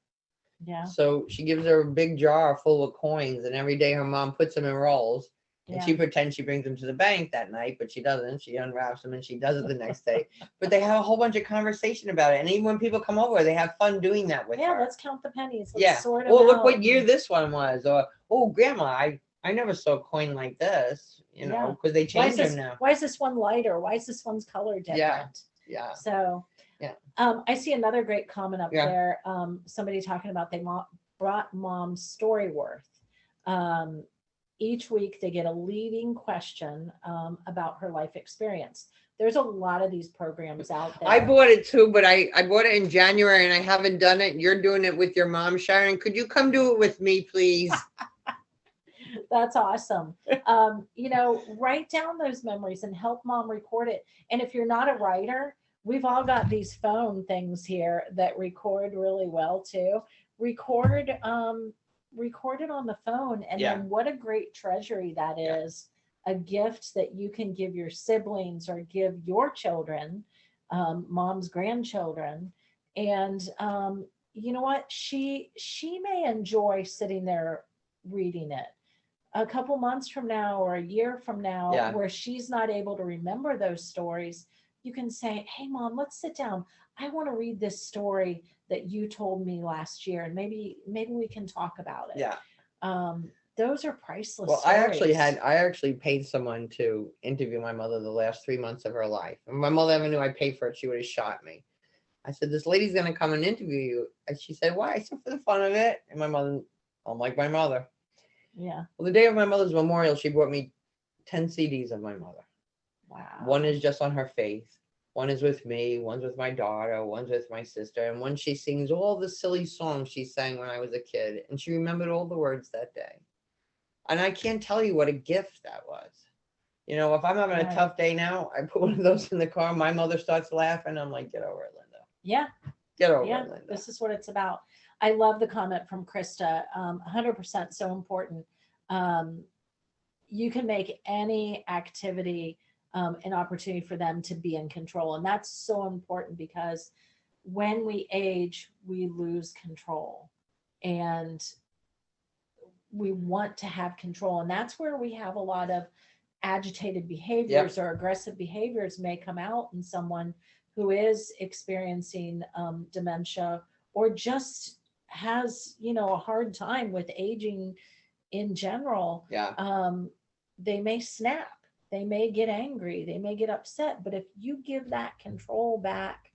Yeah. So she gives her a big jar full of coins, and every day her mom puts them in rolls. And Yeah. she pretends she brings them to the bank that night, but she doesn't. She unwraps them and she does it the next day. But they have a whole bunch of conversation about it. And even when people come over, they have fun doing that with her. Let's count the pennies. Let's sort them Well, look out. what year this one was. Or, oh, grandma, I never saw a coin like this, because they change them now. Why is this one lighter? Why is this one's color different? Yeah. So, yeah. I see another great comment up there. Somebody talking about they brought mom's Storyworth. Each week they get a leading question about her life experience. There's a lot of these programs out there. I bought it too, but I bought it in January and I haven't done it. You're doing it with your mom, Sharon. Could you come do it with me, please? That's awesome. Write down those memories and help mom record it. And if you're not a writer, we've all got these phone things here that record really well too. Record it on the phone, and then what a great treasury that is. A gift that you can give your siblings or give your children, mom's grandchildren. And you know what, she may enjoy sitting there reading it a couple months from now or a year from now, where she's not able to remember those stories. You can say, hey mom, let's sit down. I want to read this story that you told me last year, and maybe we can talk about it. Those are priceless. Well, stories. I actually paid someone to interview my mother the last 3 months of her life. And my mother ever knew I paid for it, she would have shot me. I said, this lady's going to come and interview you. And she said, why? I said, for the fun of it. And my mother, I'm like my mother. Yeah. Well, the day of my mother's memorial, she brought me 10 CDs of my mother. Wow. One is just on her faith. One is with me. One's with my daughter. One's with my sister. And one, she sings all the silly songs she sang when I was a kid. And she remembered all the words that day. And I can't tell you what a gift that was. If I'm having a tough day now, I put one of those in the car. My mother starts laughing. I'm like, get over it, Linda. Yeah. Get over it, Linda. This is what it's about. I love the comment from Krista. 100% so important. You can make any activity an opportunity for them to be in control. And that's so important, because when we age, we lose control. And we want to have control. And that's where we have a lot of agitated behaviors or aggressive behaviors may come out in someone who is experiencing dementia, or just has, a hard time with aging in general. They may snap, they may get angry, they may get upset. But if you give that control back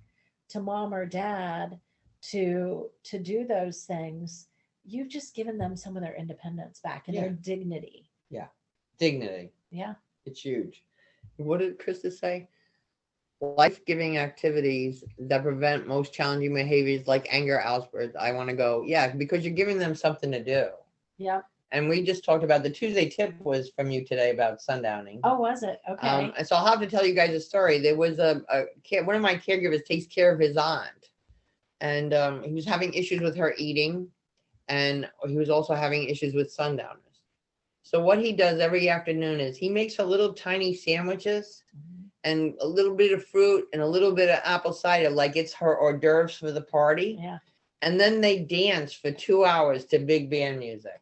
to mom or dad to do those things, you've just given them some of their independence back and their dignity. Dignity. It's huge. What did Krista say? Life-giving activities that prevent most challenging behaviors like anger outbursts. I want to go, because you're giving them something to do. And we just talked about the Tuesday tip was from you today about sundowning. Oh, was it? Okay. And so I'll have to tell you guys a story. There was one of my caregivers takes care of his aunt. And he was having issues with her eating. and he was also having issues with sundowners. So what he does every afternoon is he makes her little tiny sandwiches and a little bit of fruit and a little bit of apple cider, like it's her hors d'oeuvres for the party. Yeah. And then they dance for 2 hours to big band music.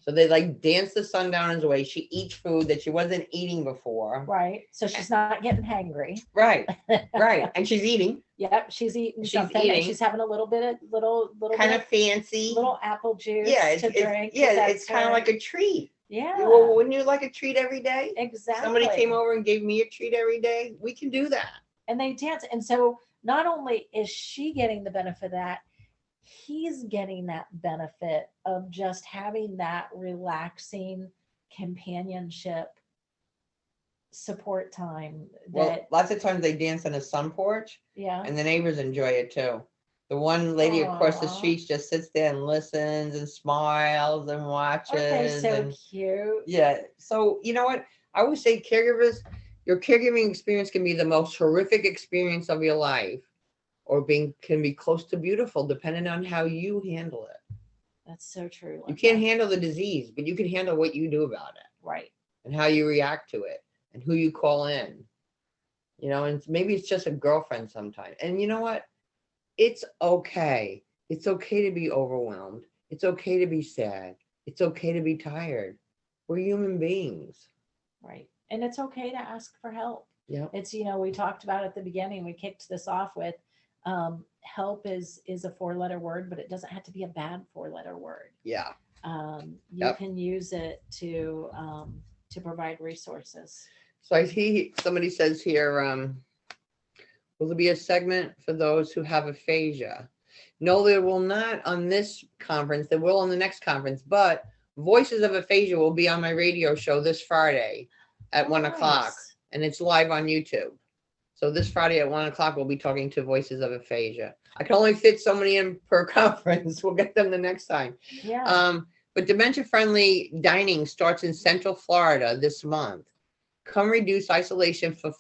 So they like dance the sundowners away. She eats food that she wasn't eating before. Right. So she's not getting hangry. Right. Right. And she's eating. Yep. She's eating something. And she's having a little bit of little kind of fancy little apple juice to drink. Yeah, it's kind of like a treat. Yeah. Well, wouldn't you like a treat every day? Exactly. Somebody came over and gave me a treat every day. We can do that. And they dance. And so not only is she getting the benefit of that, he's getting that benefit of just having that relaxing companionship support time. Well, lots of times they dance on a sun porch. Yeah. And the neighbors enjoy it too. The one lady across the street just sits there and listens and smiles and watches. Okay, so cute. Yeah. So you know what? I would say caregivers, your caregiving experience can be the most horrific experience of your life, or can be close to beautiful, depending on how you handle it. That's so true. You can't handle the disease, but you can handle what you do about it. Right. And how you react to it and who you call in. You know, and maybe it's just a girlfriend sometimes. And you know what? It's okay. It's okay to be overwhelmed. It's okay to be sad. It's okay to be tired. We're human beings. Right. And it's okay to ask for help. Yeah. It's, we talked about at the beginning, we kicked this off with help is a 4-letter word, but it doesn't have to be a bad 4-letter word. Yeah. You can use it to provide resources. So I see somebody says here, will there be a segment for those who have aphasia? No, there will not on this conference. There will on the next conference, but Voices of Aphasia will be on my radio show this Friday at 1 o'clock, and it's live on YouTube. So this Friday at 1 o'clock, we'll be talking to Voices of Aphasia. I can only fit so many in per conference. We'll get them the next time. Yeah. But dementia-friendly dining starts in Central Florida this month. Come reduce isolation for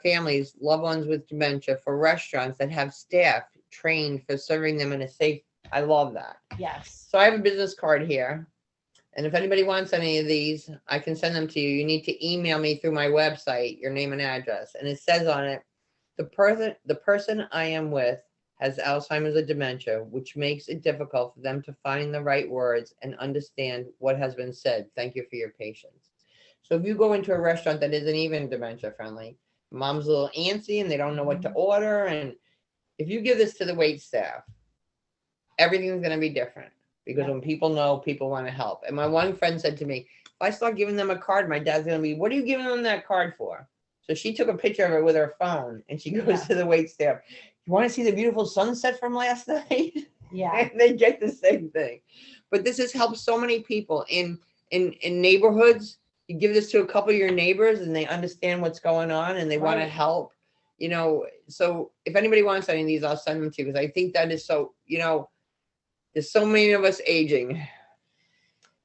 families, loved ones with dementia, for restaurants that have staff trained for serving them in a safe. I love that. Yes. So I have a business card here. And if anybody wants any of these, I can send them to you. You need to email me through my website, your name and address. And it says on it, the person I am with has Alzheimer's or dementia, which makes it difficult for them to find the right words and understand what has been said. Thank you for your patience. So if you go into a restaurant that isn't even dementia friendly, mom's a little antsy and they don't know what to order. And if you give this to the wait staff, everything's going to be different. Because when people know, people want to help. And my one friend said to me, if I start giving them a card, my dad's going to be, what are you giving them that card for? So she took a picture of it with her phone and she goes to the wait staff. You want to see the beautiful sunset from last night? Yeah. And they get the same thing. But this has helped so many people in neighborhoods. You give this to a couple of your neighbors and they understand what's going on and they want to help. So if anybody wants any of these, I'll send them to you because I think that is so, there's so many of us aging.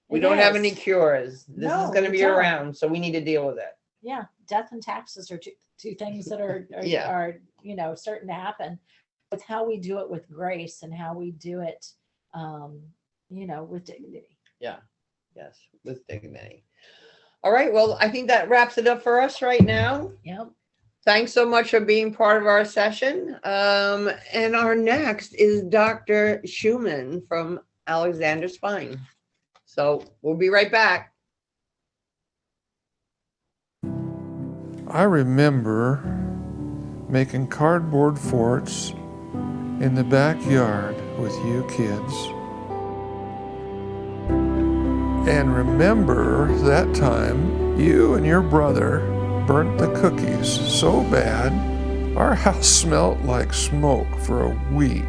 We don't have any cures. This is going to be around, so we need to deal with it. Yeah, death and taxes are two things that are certain to happen. It's how we do it with grace and how we do it, with dignity. Yeah. Yes, with dignity. All right. Well, I think that wraps it up for us right now. Yep. Thanks so much for being part of our session. And our next is Dr. Schumann from Alexander Spine. So we'll be right back. I remember making cardboard forts in the backyard with you kids. And remember that time you and your brother burnt the cookies so bad, our house smelled like smoke for a week.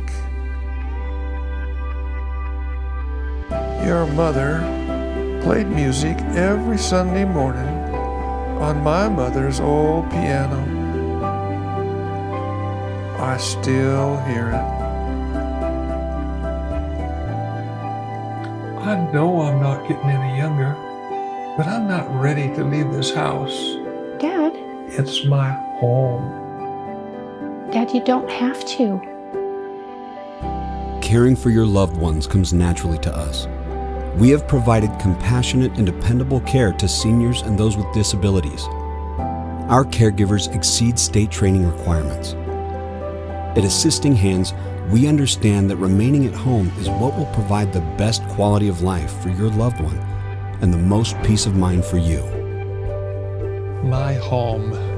Your mother played music every Sunday morning on my mother's old piano. I still hear it. I know I'm not getting any younger, but I'm not ready to leave this house. Dad? It's my home. Dad, you don't have to. caring for your loved ones comes naturally to us. We have provided compassionate and dependable care to seniors and those with disabilities. Our caregivers exceed state training requirements. At Assisting Hands, we understand that remaining at home is what will provide the best quality of life for your loved one and the most peace of mind for you. My home.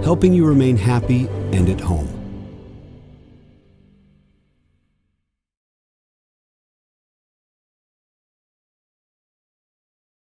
Helping you remain happy and at home.